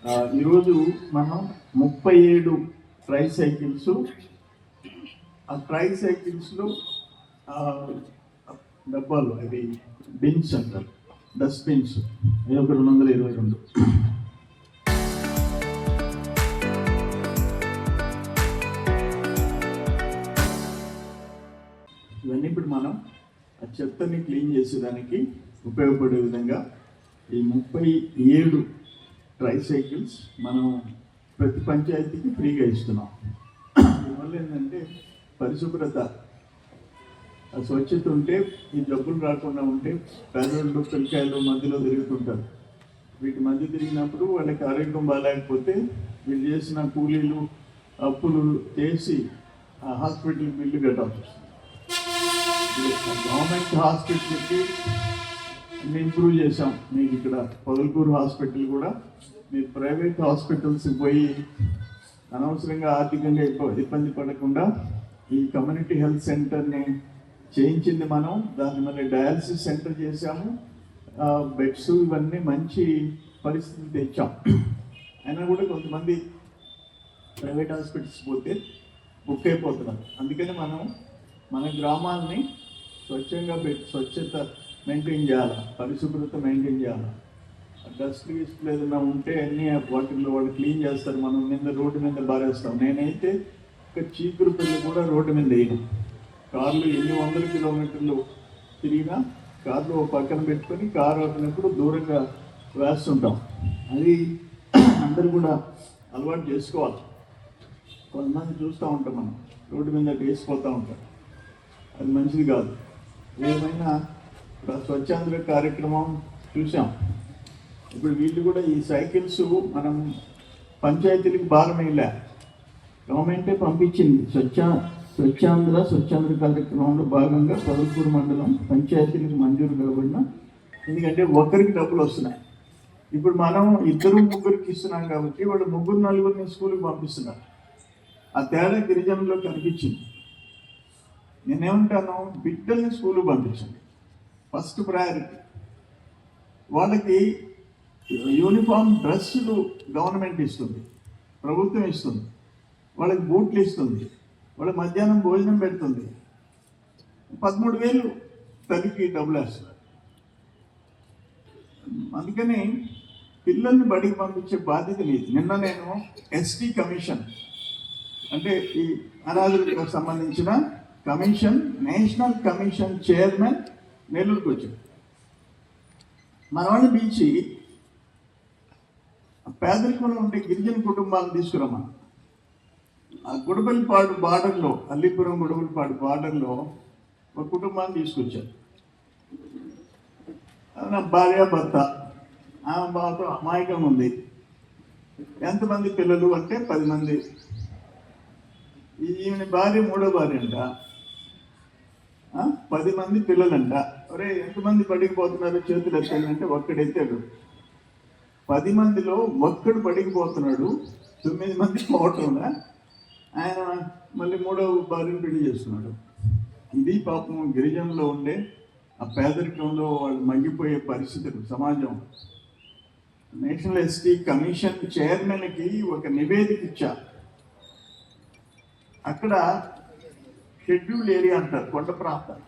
ఈరోజు మనం 37 try cycles, ఆ ట్రై సైకిల్స్లో డబ్బాలు అవి బిన్స్ అంటారు, డస్ట్బిన్స్, ఇది ఒక 222. ఇవన్నీ ఇప్పుడు మనం ఆ చెత్తని క్లీన్ చేసేదానికి ఉపయోగపడే విధంగా ఈ 37 ట్రై సైకిల్స్ మనం ప్రతి పంచాయతీకి ఫ్రీగా ఇస్తున్నాం. దీనివల్ల ఏంటంటే పరిశుభ్రత, స్వచ్ఛత ఉంటే ఈ జబ్బులు రాకుండా ఉంటే పేదవాళ్ళు పిల్లకాయలు మధ్యలో తిరుగుతుంటారు. వీటి మధ్య తిరిగినప్పుడు వాళ్ళకి ఆరోగ్యం బాగాలేకపోతే వీళ్ళు చేసిన కూలీలు అప్పులు చేసి ఆ హాస్పిటల్ బిల్లు కట్టాల్సి వస్తుంది. గవర్నమెంట్ హాస్పిటల్కి ఇంప్రూవ్ చేసాం. మీకు ఇక్కడ పొదలకూరు హాస్పిటల్ కూడా మీరు ప్రైవేట్ హాస్పిటల్స్కి పోయి అనవసరంగా ఆర్థికంగా ఇబ్బంది పడకుండా ఈ కమ్యూనిటీ హెల్త్ సెంటర్ని చేయించింది మనం. దాన్ని మళ్ళీ డయాలసిస్ సెంటర్ చేసాము, బెడ్స్ ఇవన్నీ మంచి పరిస్థితులు తెచ్చాం. అయినా కూడా కొంతమంది ప్రైవేట్ హాస్పిటల్స్ పోతే బుక్ అయిపోతున్నారు. అందుకని మనం మన గ్రామాలని స్వచ్ఛంగా స్వచ్ఛత మెయింటైన్ చేయాలి, పరిశుభ్రత మెయింటైన్ చేయాలి. డస్ట్ గిస్ట్లు ఏదైనా ఉంటే అన్నీ వాటిల్లో వాళ్ళు క్లీన్ చేస్తారు. మనం రోడ్డు మీద బారేస్తాం. నేనైతే ఒక చీపురు పిల్లలు కూడా రోడ్డు మీద వేయను. కార్లు ఎన్ని 100 కిలోమీటర్లు తిరిగినా కార్లు పక్కన పెట్టుకొని కారు ఆపినప్పుడు దూరంగా వేస్తుంటాం. అది అందరూ కూడా అలవాటు చేసుకోవాలి. కొంతమంది చూస్తూ ఉంటాం, మనం రోడ్డు మీద వేసిపోతూ ఉంటాం. అది మంచిది కాదు. ఏమైనా ఇప్పుడు స్వచ్ఛాంధ్ర కార్యక్రమం చూసాం. ఇప్పుడు వీళ్ళు కూడా ఈ సైకిల్స్ మనం పంచాయతీలకు భారం వేయలే, గవర్నమెంటే పంపించింది. స్వచ్ఛాంధ్ర కార్యక్రమంలో భాగంగా పొదలకూరు మండలం పంచాయతీలకు మంజూరు కాబడిన, ఎందుకంటే ఒక్కరికి డబ్బులు వస్తున్నాయి. ఇప్పుడు మనం 2-3 ఇస్తున్నాం కాబట్టి వాళ్ళు 3-4 స్కూల్కి పంపిస్తున్నారు. ఆ తేడా గిరిజనుల్లో కనిపించింది. నేనేమంటాను, బిడ్డల్ని స్కూల్కి పంపించండి, ఫస్ట్ ప్రయారిటీ. వాళ్ళకి యూనిఫామ్ డ్రెస్సులు గవర్నమెంట్ ఇస్తుంది, ప్రభుత్వం ఇస్తుంది, వాళ్ళకి బూట్లు ఇస్తుంది, వాళ్ళకి మధ్యాహ్నం భోజనం పెడుతుంది. 13,000 తల్లికి డబ్బులు వేస్తారు. అందుకని పిల్లల్ని బడికి పంపించే బాధ్యత లేదు. నిన్న నేను ఎస్టీ కమిషన్, అంటే ఈ అనాథులకు సంబంధించిన కమిషన్, నేషనల్ కమిషన్ చైర్మన్ నెల్లూరుకి వచ్చాడు. మన వాళ్ళని పిలిచి పేదరికంలో ఉండే గిరిజన కుటుంబాలను తీసుకురమ్మా. ఆ గుడబలిపాడు బార్డర్లో, అల్లిపురం గుడబలిపాడు బార్డర్లో ఒక కుటుంబాన్ని తీసుకొచ్చారు. నా భార్య భర్త, ఆమె బాగా అమాయకంగా ఉంది. ఎంతమంది పిల్లలు అంటే 10 మంది. ఈమె భార్య 3వ భార్య అంట, 10 మంది పిల్లలంట. ఒరే ఎంతమంది పడికిపోతున్నారు చేతులు ఎత్తాలంటే ఒక్కడెత్తాడు. 10 మందిలో ఒక్కడు పడికిపోతున్నాడు, 9 మంది పోవటంలా. ఆయన మళ్ళీ 3వ భార్యను పెళ్లి చేస్తున్నాడు. ఇది పాపం గిరిజనులో ఉండే ఆ పేదరికంలో వాళ్ళు మగ్గిపోయే పరిస్థితులు సమాజం. నేషనల్ ఎస్టీ కమిషన్ చైర్మన్కి ఒక నివేదిక ఇచ్చా. అక్కడ షెడ్యూల్డ్ ఏరియా అంటారు, కొండ ప్రాంతం,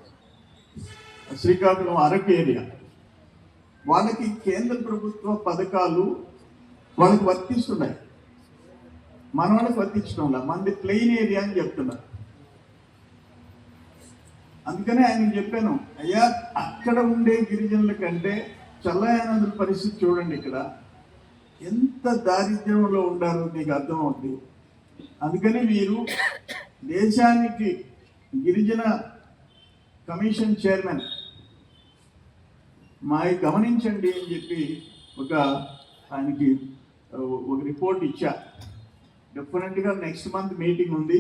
శ్రీకాకుళం అరకు ఏరియా, వాళ్ళకి కేంద్ర ప్రభుత్వ పథకాలు వాళ్ళకి వర్తిస్తున్నాయి, మన వాళ్ళకి వర్తించడం వల్ల మనది ప్లెయిన్ ఏరియా అని చెప్తున్నారు. అందుకనే ఆయనకు చెప్పాను, అయ్యా అక్కడ ఉండే గిరిజనుల కంటే చల్లయానదుల పరిస్థితి చూడండి, ఇక్కడ ఎంత దారిద్ర్యంలో ఉండాలో మీకు అర్థమవుతుంది. అందుకని మీరు దేశానికి గిరిజన కమిషన్ చైర్మన్ గమనించండి అని చెప్పి ఆయనకి ఒక రిపోర్ట్ ఇచ్చా. డెఫినెట్గా నెక్స్ట్ మంత్ మీటింగ్ ఉంది,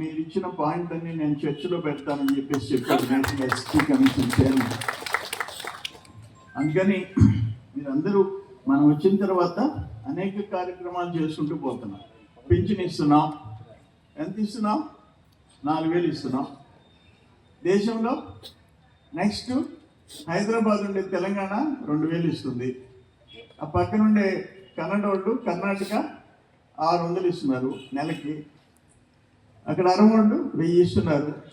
మీరు ఇచ్చిన పాయింట్ అన్ని నేను చర్చలో పెడతానని చెప్పేసి చెప్పారు నేషనల్ ఎస్టీ కమిషన్ చైర్మన్. అందుకని మీరందరూ మనం వచ్చిన తర్వాత అనేక కార్యక్రమాలు చేసుకుంటూ పోతున్నాం. పింఛన్ ఇస్తున్నాం. ఎంత ఇస్తున్నాం? 4,000 ఇస్తున్నాం. దేశంలో నెక్స్ట్ హైదరాబాద్ ఉండే తెలంగాణ 2,000 ఇస్తుంది. ఆ పక్కనుండే కన్నడ వాళ్ళు కర్ణాటక 600 ఇస్తున్నారు నెలకి, అక్కడ అరవళ్ళు 1000 ఇస్తున్నారు.